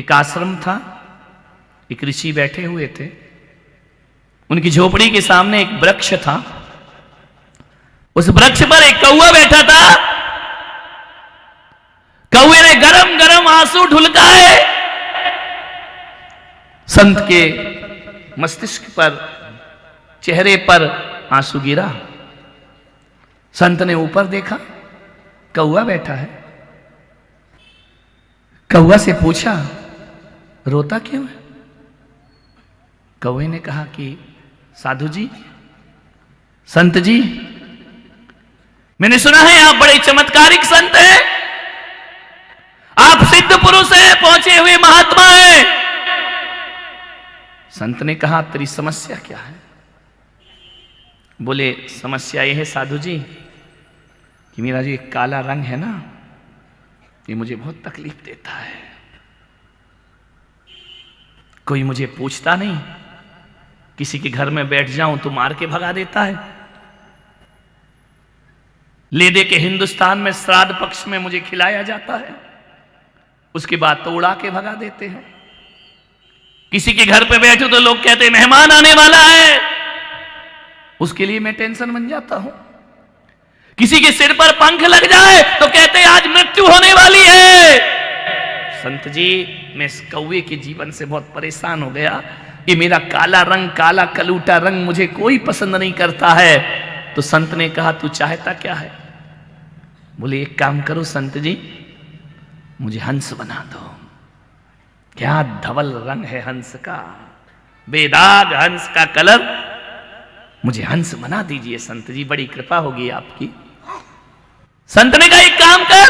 एक आश्रम था, एक ऋषि बैठे हुए थे, उनकी झोपड़ी के सामने एक वृक्ष था। उस वृक्ष पर एक कौवा बैठा था। कौवे ने गरम गरम आंसू ढुलकाए। संत के मस्तिष्क पर, चेहरे पर आंसू गिरा। संत ने ऊपर देखा, कौवा बैठा है। कौवा से पूछा, रोता क्यों है? कौवे ने कहा कि साधु जी, संत जी, मैंने सुना है आप बड़े चमत्कारिक संत हैं, आप सिद्ध पुरुष हैं, पहुंचे हुए महात्मा हैं। संत ने कहा, तेरी समस्या क्या है? बोले, समस्या यह है साधु जी कि मेरा जो एक काला रंग है ना, ये मुझे बहुत तकलीफ देता है। कोई मुझे पूछता नहीं, किसी के घर में बैठ जाऊं तो मार के भगा देता है। ले दे के हिंदुस्तान में श्राद्ध पक्ष में मुझे खिलाया जाता है, उसके बाद तो उड़ा के भगा देते हैं। किसी के घर पे बैठो तो लोग कहते हैं मेहमान आने वाला है, उसके लिए मैं टेंशन बन जाता हूं। किसी के सिर पर पंख लग जाए तो कहते हैं आज मृत्यु होने वाली है। संत जी, मैं इस कौवे के जीवन से बहुत परेशान हो गया। ये मेरा काला रंग, काला कलूटा रंग मुझे कोई पसंद नहीं करता है। तो संत ने कहा, तू चाहता क्या है? बोले, एक काम करो संत जी, मुझे हंस बना दो। क्या धवल रंग है हंस का, बेदाग हंस का कलर, मुझे हंस बना दीजिए संत जी, बड़ी कृपा होगी आपकी। संत ने कहा, एक काम कर,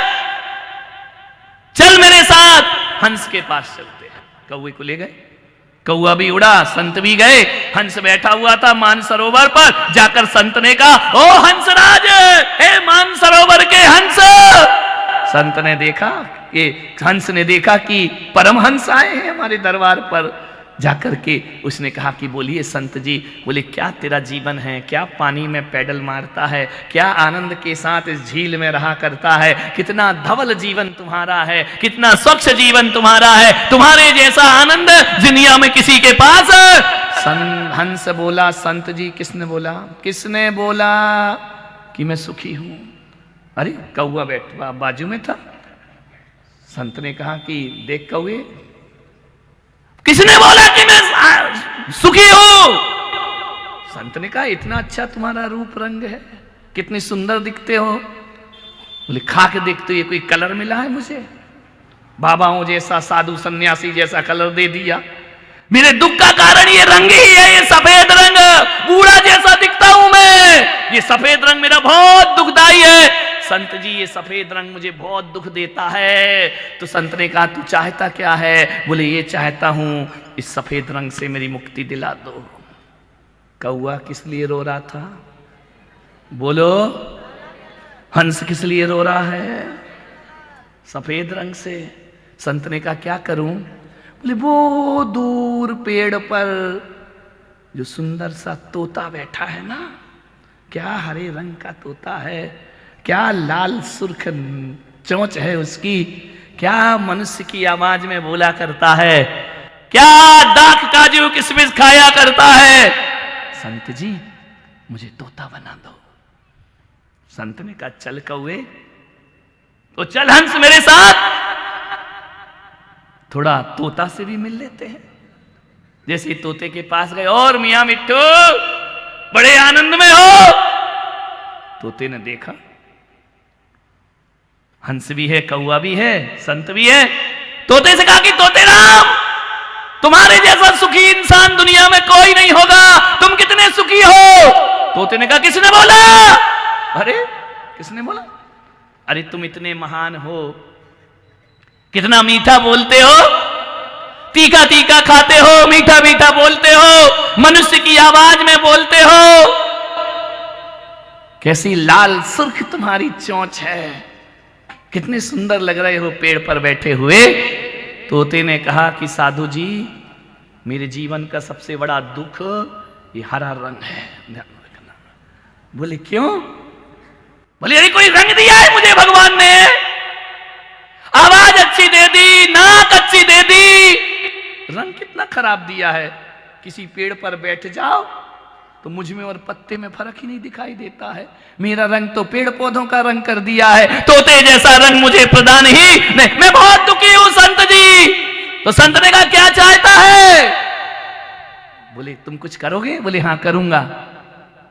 चल मेरे साथ, हंस के पास चलते हैं। कौवे को ले गए, कौवा भी उड़ा, संत भी गए। हंस बैठा हुआ था मानसरोवर पर। जाकर संत ने कहा, ओ हंसराज, हे मानसरोवर के हंस। संत ने देखा, ये हंस ने देखा कि परमहंस आए हैं हमारे दरबार पर। जाकर के उसने कहा कि बोलिए संत जी। बोले, क्या तेरा जीवन है, क्या पानी में पैडल मारता है, क्या आनंद के साथ इस झील में रहा करता है, कितना धवल जीवन तुम्हारा है, कितना स्वच्छ जीवन तुम्हारा है, तुम्हारे जैसा आनंद दुनिया में किसी के पास। हंस बोला, संत जी किसने बोला? किसने बोला कि मैं सुखी हूं? अरे कौवा बैठा बाजू में था। संत ने कहा कि देख कौवे, किसने बोला कि मैं सुखी हूं? संत ने कहा, इतना अच्छा तुम्हारा रूप रंग है, कितनी सुंदर दिखते हो। बोले, खा के देखते, ये कोई कलर मिला है मुझे? बाबाओं जैसा, साधु सन्यासी जैसा कलर दे दिया। मेरे दुख का कारण ये रंग ही है, ये सफेद रंग। बूढ़ा जैसा दिखता हूं मैं, ये सफेद रंग मेरा बहुत दुखदाई है। संत जी, ये सफेद रंग मुझे बहुत दुख देता है। तो संत ने कहा, तू चाहता क्या है? बोले, ये चाहता हूं इस सफेद रंग से मेरी मुक्ति दिला दो। कौवा किस लिए रो रहा था? बोलो, हंस किस लिए रो रहा है? सफेद रंग से। संत ने कहा, क्या करूं? बोले, वो दूर पेड़ पर जो सुंदर सा तोता बैठा है ना, क्या हरे रंग का तोता है, क्या लाल सुर्ख चोंच है उसकी, क्या मनुष्य की आवाज में बोला करता है, क्या दाख काजू किशमिश खाया करता है। संत जी, मुझे तोता बना दो। संत ने कहा, चल कौवे, तो चल हंस मेरे साथ, थोड़ा तोता से भी मिल लेते हैं। जैसे तोते के पास गए, और मियां मिट्टू बड़े आनंद में हो। तोते ने देखा, हंस भी है, कौवा भी है, संत भी है। तोते से कहा कि तोते राम, तुम्हारे जैसा सुखी इंसान दुनिया में कोई नहीं होगा, तुम कितने सुखी हो। तोते ने कहा, किसने बोला? अरे किसने बोला? अरे तुम इतने महान हो, कितना मीठा बोलते हो, तीखा तीखा खाते हो, मीठा मीठा बोलते हो, मनुष्य की आवाज में बोलते हो, कैसी लाल सुर्ख तुम्हारी चोंच है, कितने सुंदर लग रहे हो पेड़ पर बैठे हुए। तोते ने कहा कि साधु जी, मेरे जीवन का सबसे बड़ा दुख ये हरा रंग है। बोले, क्यों? बोले, अरे कोई रंग दिया है मुझे भगवान ने, आवाज अच्छी दे दी, नाक अच्छी दे दी, रंग कितना खराब दिया है। किसी पेड़ पर बैठ जाओ तो मुझ में और पत्ते में फर्क ही नहीं दिखाई देता है। मेरा रंग तो पेड़ पौधों का रंग कर दिया है, तोते जैसा रंग मुझे प्रदान ही नहीं। मैं बहुत दुखी हूं संत जी। तो संत ने कहा क्या चाहता है? बोले तुम कुछ करोगे? बोले हाँ करूंगा,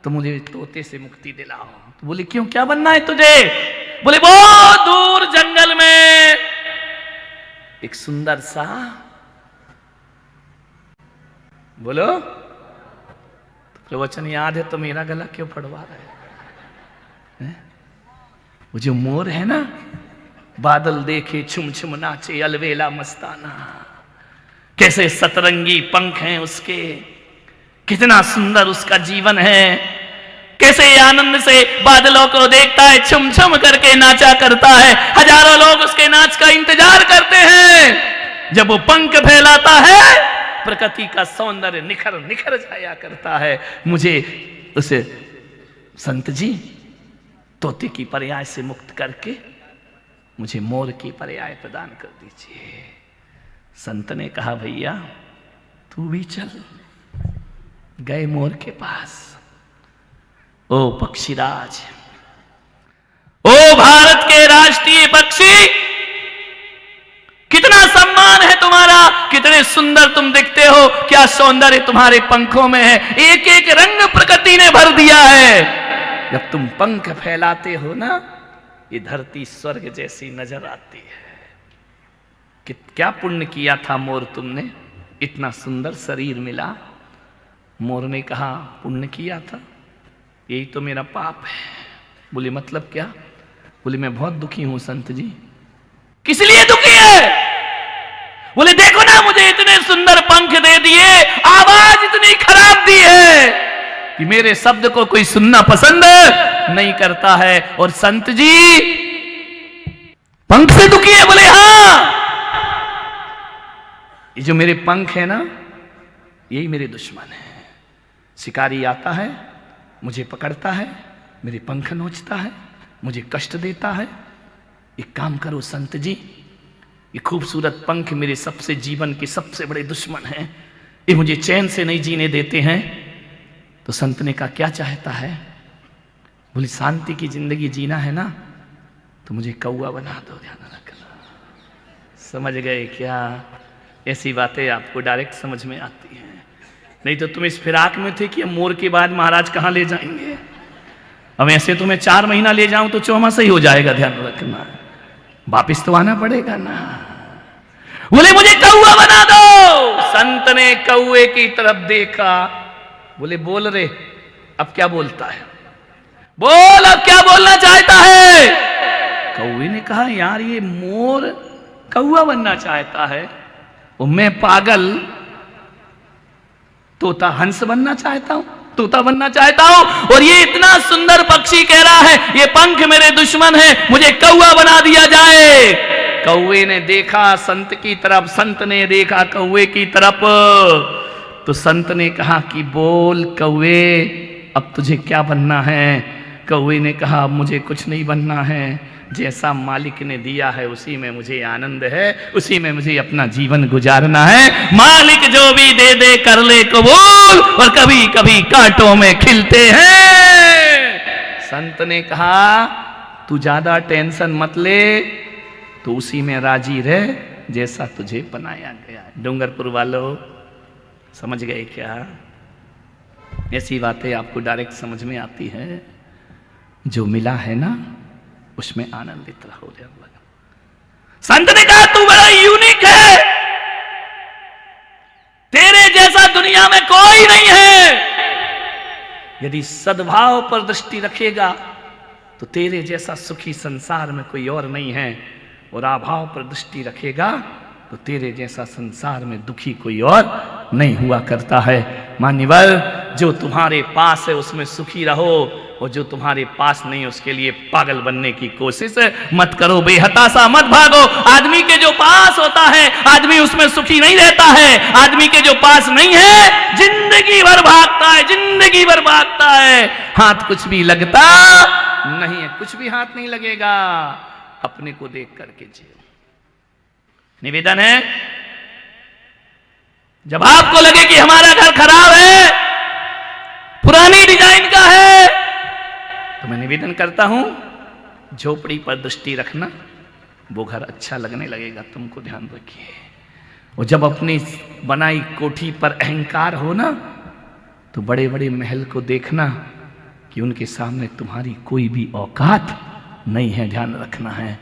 तो मुझे तोते से मुक्ति दिलाओ। तो बोले क्यों, क्या बनना है तुझे? बोले बहुत दूर जंगल में एक सुंदर सा, बोलो प्रवचन याद है तो मेरा गला क्यों फड़वा रहा है? वो जो मोर है ना, बादल देखे छुम छुम नाचे अलवेला मस्ताना, कैसे सतरंगी पंख हैं उसके, कितना सुंदर उसका जीवन है, कैसे आनंद से बादलों को देखता है, छुम छुम करके नाचा करता है। हजारों लोग उसके नाच का इंतजार करते हैं। जब वो पंख फैलाता है प्रकृति का सौंदर्य निखर निखर जाया करता है। मुझे उसे संत जी तोते की पर्याय से मुक्त करके मुझे मोर की पर्याय प्रदान कर दीजिए। संत ने कहा भैया तू भी चल। गए मोर के पास। ओ पक्षीराज, ओ भारत के राष्ट्रीय पक्षी, कितना सम्मान है तुम्हारा, कितने सुंदर तुम दिखते हो, क्या सौंदर्य तुम्हारे पंखों में है, एक एक रंग प्रकृति ने भर दिया है। जब तुम पंख फैलाते हो ना, ये धरती स्वर्ग जैसी नजर आती है। कि क्या पुण्य किया था मोर तुमने, इतना सुंदर शरीर मिला। मोर ने कहा पुण्य किया था, यही तो मेरा पाप है। बोले मतलब क्या? बोले मैं बहुत दुखी हूं संत जी। किस लिए दुखी है? बोले देखो ना मुझे इतने सुंदर पंख दे दिए, आवाज इतनी खराब दी है कि मेरे शब्द को कोई सुनना पसंद नहीं करता है। और संत जी पंख से दुखी है? बोले हाँ, ये जो मेरे पंख है ना, यही मेरे दुश्मन है। शिकारी आता है, मुझे पकड़ता है, मेरे पंख नोचता है, मुझे कष्ट देता है। एक काम करो संत जी, ये खूबसूरत पंख मेरे सबसे जीवन के सबसे बड़े दुश्मन हैं, ये मुझे चैन से नहीं जीने देते हैं। तो संत ने कहा क्या चाहता है? बोले शांति की जिंदगी जीना है ना, तो मुझे कौआ बना दो। ध्यान रखना। समझ गए क्या? ऐसी बातें आपको डायरेक्ट समझ में आती हैं। नहीं तो तुम इस फिराक में थे कि हम मोर के बाद महाराज कहां ले जाएंगे। अब ऐसे तो मैं 4 महीना ले जाऊं तो चौमासा ही हो जाएगा। ध्यान रखना, वापिस तो आना पड़ेगा ना। बोले मुझे कौआ बना दो। संत ने कौए की तरफ देखा। बोले बोल रे, अब क्या बोलता है? बोल अब क्या बोलना चाहता है? कौए ने कहा यार ये मोर कौआ बनना चाहता है, और मैं पागल तोता हंस बनना चाहता हूं, तोता बनना चाहता हूं। और ये इतना सुंदर पक्षी कह रहा है ये पंख मेरे दुश्मन है, मुझे कौआ बना दिया जाए। कौए ने देखा संत की तरफ, संत ने देखा कौए की तरफ। तो संत ने कहा कि बोल कौए अब तुझे क्या बनना है? कौए ने कहा मुझे कुछ नहीं बनना है, जैसा मालिक ने दिया है उसी में मुझे आनंद है, उसी में मुझे अपना जीवन गुजारना है। मालिक जो भी दे दे कर ले कबूल, और कभी कभी कांटों में खिलते हैं। संत ने कहा तू ज्यादा टेंशन मत ले, तो उसी में राजी रह जैसा तुझे बनाया गया है। डूंगरपुर वालों समझ गए क्या? ऐसी बातें आपको डायरेक्ट समझ में आती है। जो मिला है ना उसमें आनंदित रहो। संत ने कहा तू बड़ा यूनिक है, तेरे जैसा दुनिया में कोई नहीं है। यदि सद्भाव पर दृष्टि रखेगा तो तेरे जैसा सुखी संसार में कोई और नहीं है, और अभाव पर दृष्टि रखेगा तो तेरे जैसा संसार में दुखी कोई और नहीं हुआ करता है। मान्यवर, जो तुम्हारे पास है उसमें सुखी रहो, और जो तुम्हारे पास नहीं उसके लिए पागल बनने की कोशिश मत करो। बेहताशा मत भागो। आदमी के जो पास होता है आदमी उसमें सुखी नहीं रहता है, आदमी के जो पास नहीं है जिंदगी भर भागता है, जिंदगी भर भागता है। हाथ कुछ भी लगता नहीं है, कुछ भी हाथ नहीं लगेगा। अपने को देख करके जियो। निवेदन है, जब आपको लगे कि हमारा घर खराब है, पुरानी डिजाइन का है, तो मैं निवेदन करता हूं झोपड़ी पर दृष्टि रखना, वो घर अच्छा लगने लगेगा। तुमको ध्यान रखिए। और जब अपनी बनाई कोठी पर अहंकार हो ना, तो बड़े बड़े महल को देखना कि उनके सामने तुम्हारी कोई भी औकात नहीं है। ध्यान रखना है।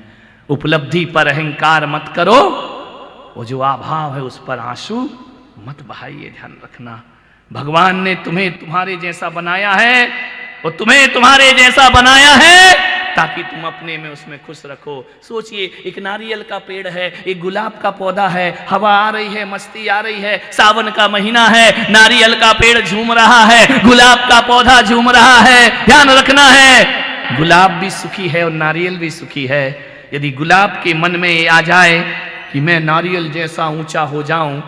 उपलब्धि पर अहंकार मत करो, वो जो अभाव है उस पर आंसू मत बहाइए। ध्यान रखना, भगवान ने तुम्हें तुम्हारे जैसा बनाया है, और तुम्हें तुम्हारे जैसा बनाया है ताकि तुम अपने में उसमें खुश रखो। सोचिए, एक नारियल का पेड़ है, एक गुलाब का पौधा है, हवा आ रही है, मस्ती आ रही है, सावन का महीना है, नारियल का पेड़ झूम रहा है, गुलाब का पौधा झूम रहा है। ध्यान रखना है, गुलाब भी सुखी है और नारियल भी सुखी है। यदि गुलाब के मन में ये आ जाए कि मैं नारियल जैसा ऊंचा हो जाऊं,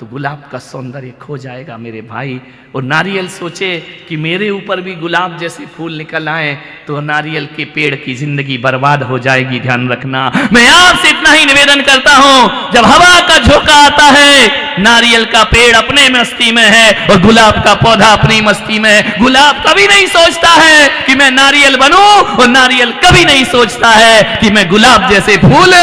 तो गुलाब का सौंदर्य खो जाएगा मेरे भाई। और नारियल सोचे कि मेरे ऊपर भी गुलाब जैसे फूल निकल आए, तो नारियल के पेड़ की जिंदगी बर्बाद हो जाएगी। ध्यान रखना। मैं आपसे इतना ही निवेदन करता हूं, जब हवा का झोंका आता है, नारियल का पेड़ अपने मस्ती में है और गुलाब का पौधा अपनी मस्ती में है। गुलाब कभी नहीं सोचता है कि मैं नारियल बनूं, और नारियल कभी नहीं सोचता है कि मैं गुलाब जैसे फूल।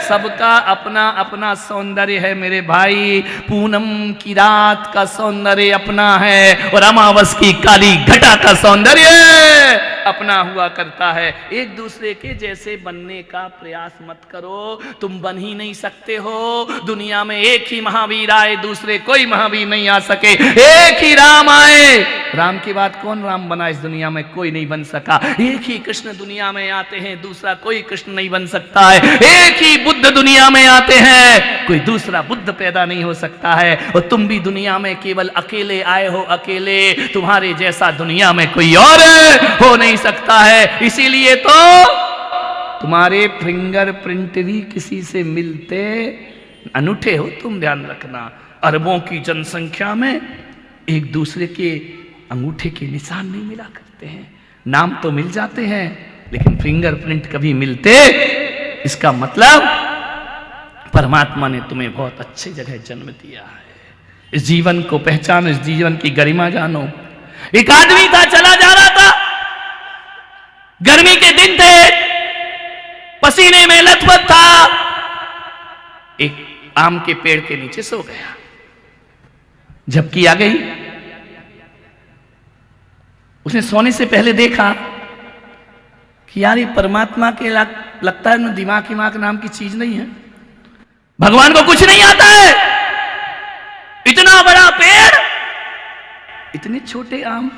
सबका अपना अपना सौंदर्य है मेरे भाई। पूनम की रात का सौंदर्य अपना है, और अमावस की काली घटा का सौंदर्य अपना हुआ करता है। एक दूसरे के जैसे बनने का प्रयास मत करो, तुम बन ही नहीं सकते हो। दुनिया में एक ही महावीर आए, दूसरे कोई महावीर नहीं आ सके। एक ही राम आए, राम के बाद कौन राम बना इस दुनिया में? कोई नहीं बन सका। एक ही कृष्ण दुनिया में आते हैं, दूसरा कोई कृष्ण नहीं बन सकता है। एक ही बुद्ध दुनिया में आते हैं, कोई दूसरा बुद्ध पैदा नहीं हो सकता है। और तुम भी दुनिया में केवल अकेले आए हो, अकेले। तुम्हारे जैसा दुनिया में कोई और हो नहीं सकता है। इसीलिए तो तुम्हारे फिंगरप्रिंट भी किसी से मिलते अनूठे हो तुम। ध्यान रखना, अरबों की जनसंख्या में एक दूसरे के अंगूठे के निशान नहीं मिला करते हैं। नाम तो मिल जाते हैं, लेकिन फिंगरप्रिंट कभी मिलते। इसका मतलब परमात्मा ने तुम्हें बहुत अच्छी जगह जन्म दिया है। इस जीवन को पहचानो, इस जीवन की गरिमा जानो। एक आदमी था, चला जा रहा था, गर्मी के दिन थे, पसीने में लथपथ था, एक आम के पेड़ के नीचे सो गया। झपकी आ गई, उसने सोने से पहले देखा कि यार ये परमात्मा के लगता है ना, दिमाग नाम की चीज नहीं है, भगवान को कुछ नहीं आता है। इतना बड़ा पेड़, इतने छोटे आम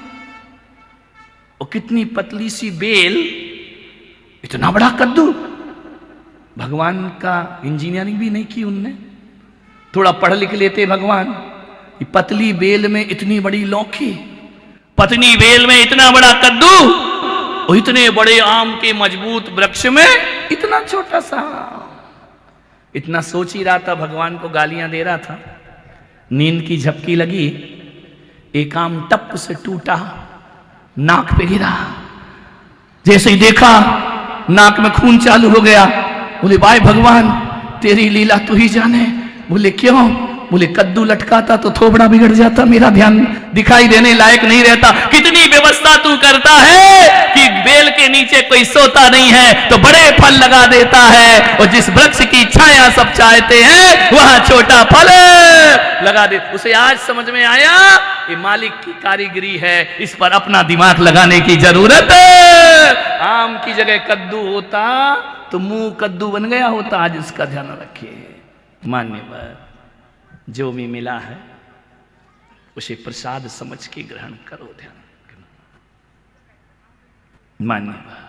और कितनी पतली सी बेल, इतना बड़ा कद्दू। भगवान का इंजीनियरिंग भी नहीं की उनने, थोड़ा पढ़ लिख लेते भगवान। पतली बेल में इतनी बड़ी लौकी, पतली बेल में इतना बड़ा कद्दू, और इतने बड़े आम के मजबूत वृक्ष में इतना छोटा सा। इतना सोच ही रहा था, भगवान को गालियां दे रहा था। नींद की झपकी लगी, एक आम टप से टूटा, नाक पे गिरा। जैसे ही देखा, नाक में खून चालू हो गया। बोले भाई भगवान, तेरी लीला तू ही जाने। बोले क्यों? बोले कद्दू लटकाता तो थोबड़ा बिगड़ जाता, मेरा ध्यान दिखाई देने लायक नहीं रहता। कितनी व्यवस्था तू करता है कि बेल के नीचे कोई सोता नहीं है तो बड़े फल लगा देता है, और जिस वृक्ष की छाया सब चाहते हैं वहां छोटा फल लगा दे। उसे आज समझ में आया ये मालिक की कारीगरी है, इस पर अपना दिमाग लगाने की जरूरत है। आम की जगह कद्दू होता तो मुंह कद्दू बन गया होता। आज इसका ध्यान रखिए। मान्यवर, जो भी मिला है उसे प्रसाद समझ के ग्रहण करो। ध्यान मान्यवर,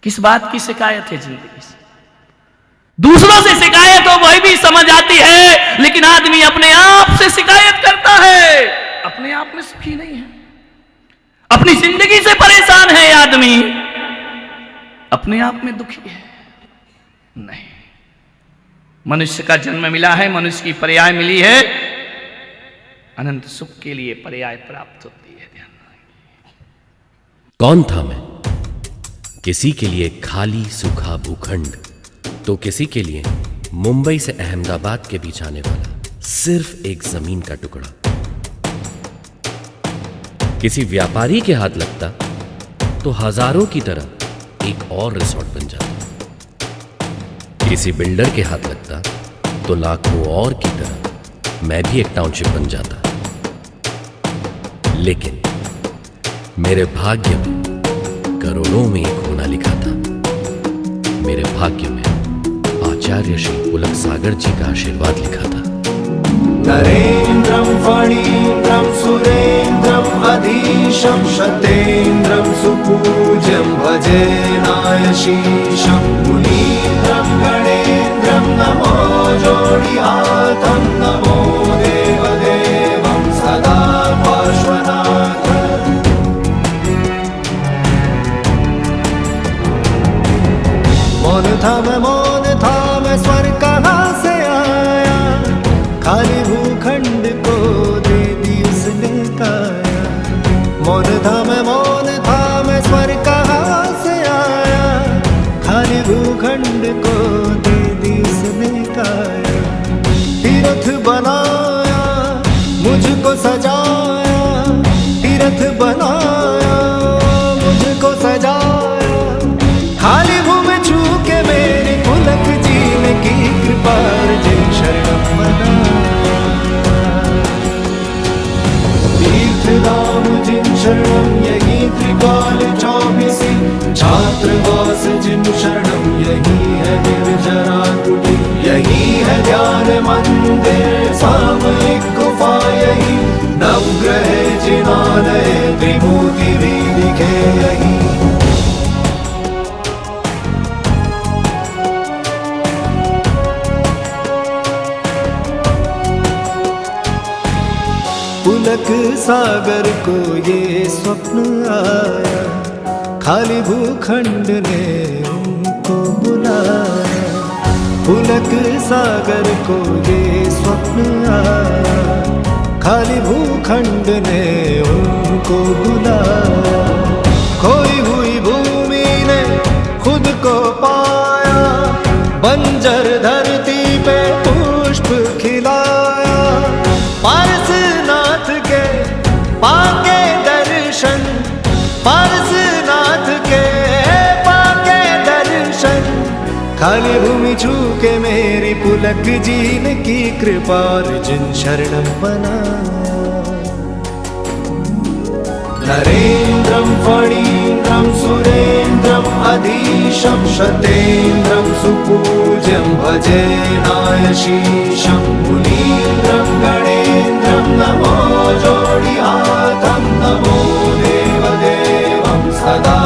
किस बात की शिकायत है जिंदगी से? दूसरों से शिकायत हो वही भी समझ आती है, लेकिन आदमी अपने आप से शिकायत करता है, अपने आप में सुखी नहीं है, अपनी जिंदगी से परेशान है आदमी, अपने आप में दुखी है नहीं। मनुष्य का जन्म मिला है, मनुष्य की पर्याय मिली है, अनंत सुख के लिए पर्याय प्राप्त होती है। ध्यान। कौन था मैं? किसी के लिए खाली सूखा भूखंड, तो किसी के लिए मुंबई से अहमदाबाद के बीच आने वाला सिर्फ एक जमीन का टुकड़ा किसी व्यापारी के हाथ लगता तो हजारों की तरह एक और रिसोर्ट बन जाता। किसी बिल्डर के हाथ लगता तो लाखों और की तरह मैं भी एक टाउनशिप बन जाता। लेकिन मेरे भाग्य में करोड़ों में एक होना लिखा था। मेरे भाग्य में आचार्य श्री पुलक सागर जी का आशीर्वाद लिखा था। नरेन्द्रं फणीन्द्रं सुरेन्द्रं अधीशं शतेन्द्रं सुपूज्यं भजे नायशीशं मुनीन्द्रं गणेन्द्रं नमो जोडिहातं नमो देवदेवं सदा पार्श्वनाथ। मौन था मैं स्वर कहाँ से आया, खाली भूखंड को दे दी उसने काया। मौन था मैं स्वर कहाँ से आया, खाली भूखंड को दे दी उसने काया। तीर्थ बनाया मुझको सजाया, तीर्थ बनाया मुझको सजाया। खाली भूमि छू के मेरे पुलक जी ने की कृपा अर्जुन शरणम बनाया। तीर्थधाम जिन शरणम यही त्रिकाल चौबीसी, छात्रवास जिन शरणम यही है निर्जरा कुटी। यही है ध्यान मंदिर सामयिक गुफा, यही नवग्रह जिनालय त्रिभुति भी दिखे यही। पुलक सागर को ये स्वप्न आया, खाली भूखंड ने उनको बुलाया। पुलक सागर को ये स्वप्न आया, खाली भूखंड ने उनको बुलाया। खोई हुई भूमि ने खुद को पाया, बंजर धरती पे पुष्प खिलाया। पारसनाथ के पाके दर्शन, पारसनाथ के पाके दर्शन। खाली भूमि छू के मेरी पुलक जी ने की कृपा अर्जुन शरणम बनाया। नरेन्द्रं फणीन्द्रं सुरेन्द्रं अधीशं शतेन्द्रं सुपूज्यं भजे नायशीशं मुनीन्द्रं गणेन्द्रं नमो जोडिहातं नमो देवदेवं सदा